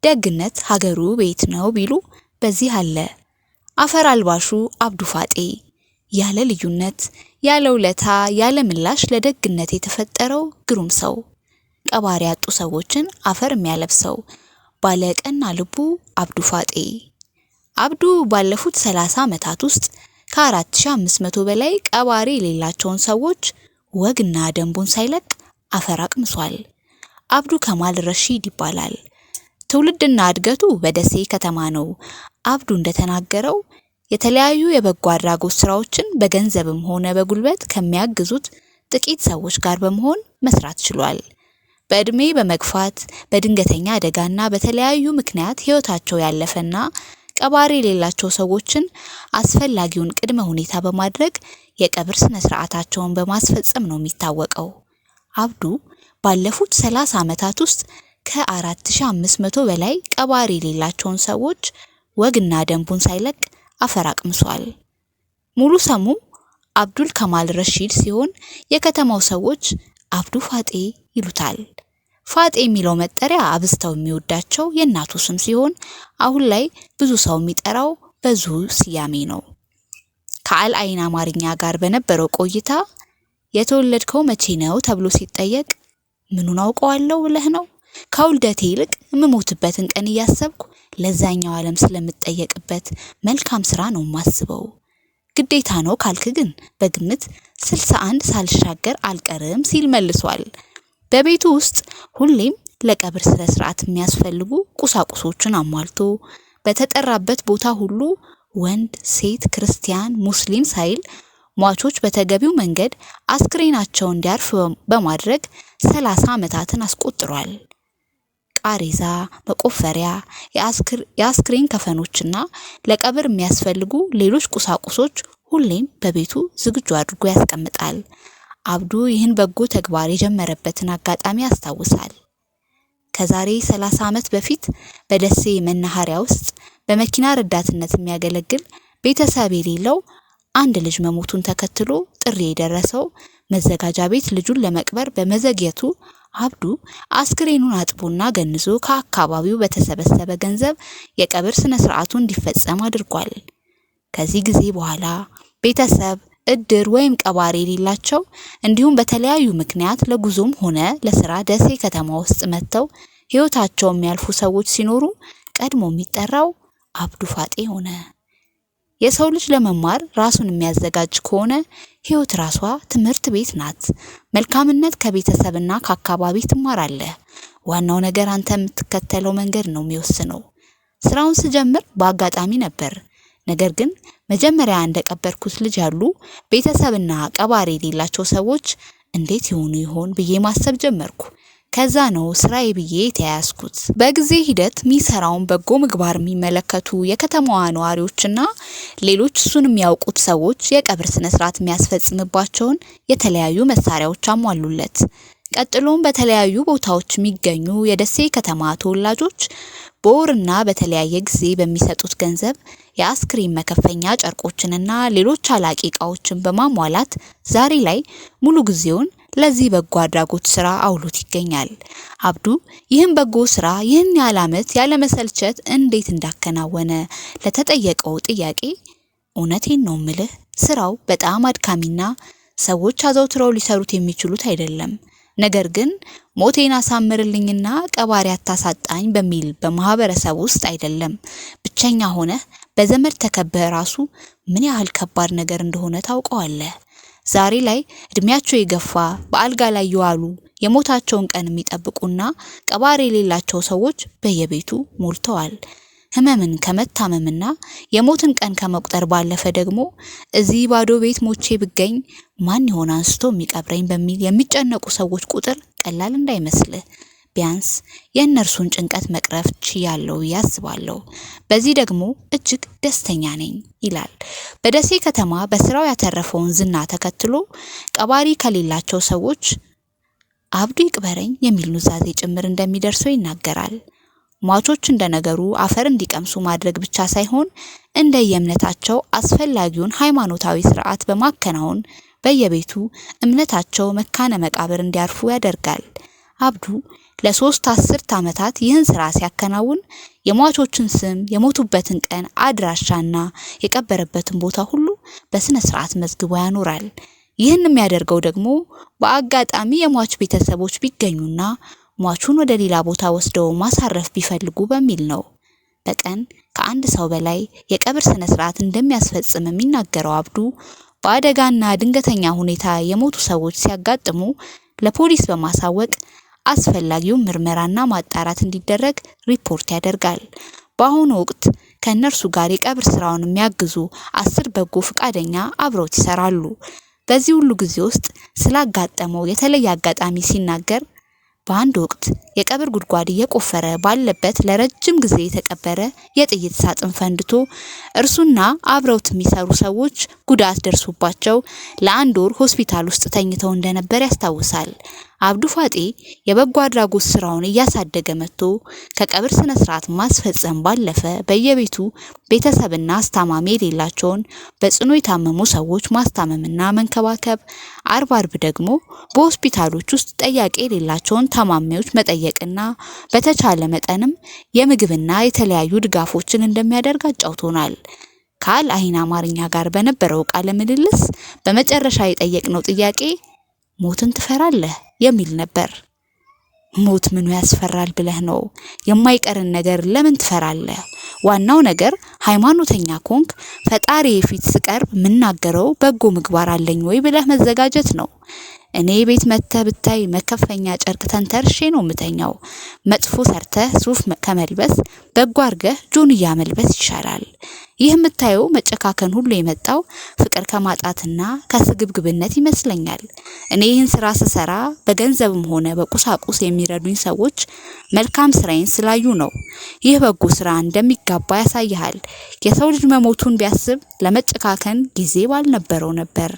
ደግነት ሀገሩ ቤት ነው ቢሉ በዚህ አለ። አፈር አልባሹ አብዱ ፋጤ ያለ ልዩነት ያለ ውለታ ያለ ምላሽ ለደግነት የተፈጠረው ግሩም ሰው፣ ቀባሪ ያጡ ሰዎችን አፈር የሚያለብሰው ባለቀና ልቡ አብዱ ፋጤ። አብዱ ባለፉት 30 ዓመታት ውስጥ ከ4500 በላይ ቀባሪ የሌላቸውን ሰዎች ወግና ደንቡን ሳይለቅ አፈር አቅምሷል። አብዱ ከማል ረሺድ ይባላል። ትውልድና እድገቱ በደሴ ከተማ ነው። አብዱ እንደተናገረው የተለያዩ የበጎ አድራጎት ስራዎችን በገንዘብም ሆነ በጉልበት ከሚያግዙት ጥቂት ሰዎች ጋር በመሆን መስራት ችሏል። በእድሜ በመግፋት በድንገተኛ አደጋና በተለያዩ ምክንያት ህይወታቸው ያለፈና ቀባሪ የሌላቸው ሰዎችን አስፈላጊውን ቅድመ ሁኔታ በማድረግ የቀብር ስነ ስርዓታቸውን በማስፈጸም ነው የሚታወቀው። አብዱ ባለፉት 30 ዓመታት ውስጥ ከ4500 በላይ ቀባሪ የሌላቸውን ሰዎች ወግና ደንቡን ሳይለቅ አፈር አቅምሷል። ሙሉ ስሙ አብዱል ከማል ረሺድ ሲሆን የከተማው ሰዎች አብዱ ፋጤ ይሉታል። ፋጤ የሚለው መጠሪያ አብዝተው የሚወዳቸው የእናቱ ስም ሲሆን አሁን ላይ ብዙ ሰው የሚጠራው በዚሁ ስያሜ ነው። ከአልአይን አማርኛ ጋር በነበረው ቆይታ የተወለድከው መቼ ነው ተብሎ ሲጠየቅ ምኑን አውቀዋለሁ ብለህ ነው? ከውልደቴ ይልቅ የምሞትበትን ቀን እያሰብኩ ለዛኛው ዓለም ስለምጠየቅበት መልካም ስራ ነው ማስበው። ግዴታ ነው ካልክ ግን በግምት 61 ሳልሻገር አልቀርም ሲል መልሷል። በቤቱ ውስጥ ሁሌም ለቀብር ስነ ስርዓት የሚያስፈልጉ ቁሳቁሶችን አሟልቶ በተጠራበት ቦታ ሁሉ ወንድ፣ ሴት፣ ክርስቲያን፣ ሙስሊም ሳይል ሟቾች በተገቢው መንገድ አስክሬናቸው እንዲያርፍ በማድረግ 30 ዓመታትን አስቆጥሯል። ቃሬዛ፣ መቆፈሪያ፣ የአስክሬን ከፈኖችና ለቀብር የሚያስፈልጉ ሌሎች ቁሳቁሶች ሁሌም በቤቱ ዝግጁ አድርጎ ያስቀምጣል። አብዱ ይህን በጎ ተግባር የጀመረበትን አጋጣሚ ያስታውሳል። ከዛሬ 30 ዓመት በፊት በደሴ መናኸሪያ ውስጥ በመኪና ረዳትነት የሚያገለግል ቤተሰብ የሌለው አንድ ልጅ መሞቱን ተከትሎ ጥሪ የደረሰው መዘጋጃ ቤት ልጁን ለመቅበር በመዘግየቱ አብዱ አስክሬኑን አጥቦና ገንዞ ከአካባቢው በተሰበሰበ ገንዘብ የቀብር ስነ ስርዓቱ እንዲፈጸም አድርጓል። ከዚህ ጊዜ በኋላ ቤተሰብ፣ እድር ወይም ቀባሪ የሌላቸው እንዲሁም በተለያዩ ምክንያት ለጉዞም ሆነ ለስራ ደሴ ከተማ ውስጥ መጥተው ህይወታቸው የሚያልፉ ሰዎች ሲኖሩ ቀድሞ የሚጠራው አብዱ ፋጤ ሆነ። የሰው ልጅ ለመማር ራሱን የሚያዘጋጅ ከሆነ ህይወት ራሷ ትምህርት ቤት ናት። መልካምነት ከቤተሰብና ከአካባቢ ትማራለህ። ዋናው ነገር አንተ የምትከተለው መንገድ ነው የሚወስነው። ስራውን ስጀምር በአጋጣሚ ነበር። ነገር ግን መጀመሪያ እንደቀበርኩት ልጅ ያሉ ቤተሰብና ቀባሪ የሌላቸው ሰዎች እንዴት ይሆን ብዬ ማሰብ ጀመርኩ። ከዛ ነው ስራዬ ብዬ ተያያዝኩት። በጊዜ ሂደት ሚሰራውን በጎ ምግባር የሚመለከቱ የከተማዋ ነዋሪዎችና ሌሎች እሱን የሚያውቁት ሰዎች የቀብር ስነ ስርዓት የሚያስፈጽምባቸውን የተለያዩ መሳሪያዎች አሟሉለት። ቀጥሎም በተለያዩ ቦታዎች የሚገኙ የደሴ ከተማ ተወላጆች በወርና በተለያየ ጊዜ በሚሰጡት ገንዘብ የአስክሬን መከፈኛ ጨርቆችንና ሌሎች አላቂ ዕቃዎችን በማሟላት ዛሬ ላይ ሙሉ ጊዜውን ለዚህ በጎ አድራጎት ስራ አውሎት ይገኛል። አብዱ ይህን በጎ ስራ ይህን ያህል ዓመት ያለ መሰልቸት እንዴት እንዳከናወነ ለተጠየቀው ጥያቄ እውነቴን ነው ምልህ፣ ስራው በጣም አድካሚና ሰዎች አዘውትረው ሊሰሩት የሚችሉት አይደለም። ነገር ግን ሞቴን አሳምርልኝና ቀባሪ አታሳጣኝ በሚል በማህበረሰብ ውስጥ አይደለም ብቸኛ ሆነ በዘመድ ተከበህ ራሱ ምን ያህል ከባድ ነገር እንደሆነ ታውቀዋለህ። ዛሬ ላይ እድሜያቸው የገፋ በአልጋ ላይ ይዋሉ የሞታቸውን ቀን የሚጠብቁና ቀባሪ የሌላቸው ሰዎች በየቤቱ ሞልተዋል። ህመምን ከመታመምና የሞትን ቀን ከመቁጠር ባለፈ ደግሞ እዚህ ባዶ ቤት ሞቼ ብገኝ ማን ይሆን አንስቶ የሚቀብረኝ በሚል የሚጨነቁ ሰዎች ቁጥር ቀላል እንዳይመስልህ። ቢያንስ የእነርሱን ጭንቀት መቅረፍ ችያለሁ ያስባለሁ። በዚህ ደግሞ እጅግ ደስተኛ ነኝ ይላል። በደሴ ከተማ በስራው ያተረፈውን ዝና ተከትሎ ቀባሪ ከሌላቸው ሰዎች አብዱ ይቅበረኝ የሚል ኑዛዜ ጭምር እንደሚደርሰው ይናገራል። ሟቾች እንደነገሩ አፈር እንዲቀምሱ ማድረግ ብቻ ሳይሆን እንደየእምነታቸው አስፈላጊውን ሃይማኖታዊ ስርዓት በማከናወን በየቤቱ እምነታቸው መካነ መቃብር እንዲያርፉ ያደርጋል። አብዱ ለ3 አስርት ዓመታት ይህን ስራ ሲያከናውን የሟቾችን ስም፣ የሞቱበትን ቀን፣ አድራሻና የቀበረበትን ቦታ ሁሉ በስነ ስርዓት መዝግቦ ያኖራል። ይህን የሚያደርገው ደግሞ በአጋጣሚ የሟች ቤተሰቦች ቢገኙና ሟቹን ወደ ሌላ ቦታ ወስደው ማሳረፍ ቢፈልጉ በሚል ነው። በቀን ከአንድ ሰው በላይ የቀብር ስነ ስርዓት እንደሚያስፈጽም የሚናገረው አብዱ በአደጋና ድንገተኛ ሁኔታ የሞቱ ሰዎች ሲያጋጥሙ ለፖሊስ በማሳወቅ አስፈላጊው ምርመራና ማጣራት እንዲደረግ ሪፖርት ያደርጋል። በአሁኑ ወቅት ከነርሱ ጋር የቀብር ስራውን የሚያግዙ 10 በጎ ፈቃደኛ አብረውት ይሰራሉ። በዚህ ሁሉ ጊዜ ውስጥ ስላጋጠመው የተለየ አጋጣሚ ሲናገር በአንድ ወቅት የቀብር ጉድጓድ እየቆፈረ ባለበት ለረጅም ጊዜ የተቀበረ የጥይት ሳጥን ፈንድቶ እርሱና አብረውት የሚሰሩ ሰዎች ጉዳት ደርሶባቸው ለአንድ ወር ሆስፒታል ውስጥ ተኝተው እንደነበር ያስታውሳል። አብዱ ፋጤ የበጎ አድራጎት ስራውን እያሳደገ መጥቶ ከቀብር ስነ ስርዓት ማስፈጸም ባለፈ በየቤቱ ቤተሰብና አስታማሚ የሌላቸውን በጽኑ የታመሙ ሰዎች ማስታመምና መንከባከብ፣ አርብ ደግሞ በሆስፒታሎች ውስጥ ጠያቂ የሌላቸውን ታማሚዎች መጠየቅና በተቻለ መጠንም የምግብና የተለያዩ ድጋፎችን እንደሚያደርግ አጫውቶናል። ከአል አይን አማርኛ ጋር በነበረው ቃለ ምልልስ በመጨረሻ የጠየቅነው ጥያቄ ሞትን ትፈራለህ የሚል ነበር። ሞት ምኑ ያስፈራል ብለህ ነው? የማይቀርን ነገር ለምን ትፈራለህ? ዋናው ነገር ሃይማኖተኛ ኮንክ ፈጣሪ ፊት ስቀርብ ምናገረው በጎ ምግባር አለኝ ወይ ብለህ መዘጋጀት ነው። እኔ ቤት መተህ ብታይ መከፈኛ ጨርቅ ተንተርሼ ነው ምተኛው። መጥፎ ሰርተህ ሱፍ ከመልበስ በጎ አርገህ ጆንያ መልበስ ይሻላል። ይህ የምታየው መጨካከን ሁሉ የመጣው ፍቅር ከማጣትና ከስግብግብነት ይመስለኛል። እኔ ይህን ስራ ስሰራ በገንዘብም ሆነ በቁሳቁስ የሚረዱኝ ሰዎች መልካም ስራዬን ስላዩ ነው። ይህ በጎ ስራ እንደሚጋባ ያሳያል። የሰው ልጅ መሞቱን ቢያስብ ለመጨካከን ጊዜ ባልነበረው ነበር።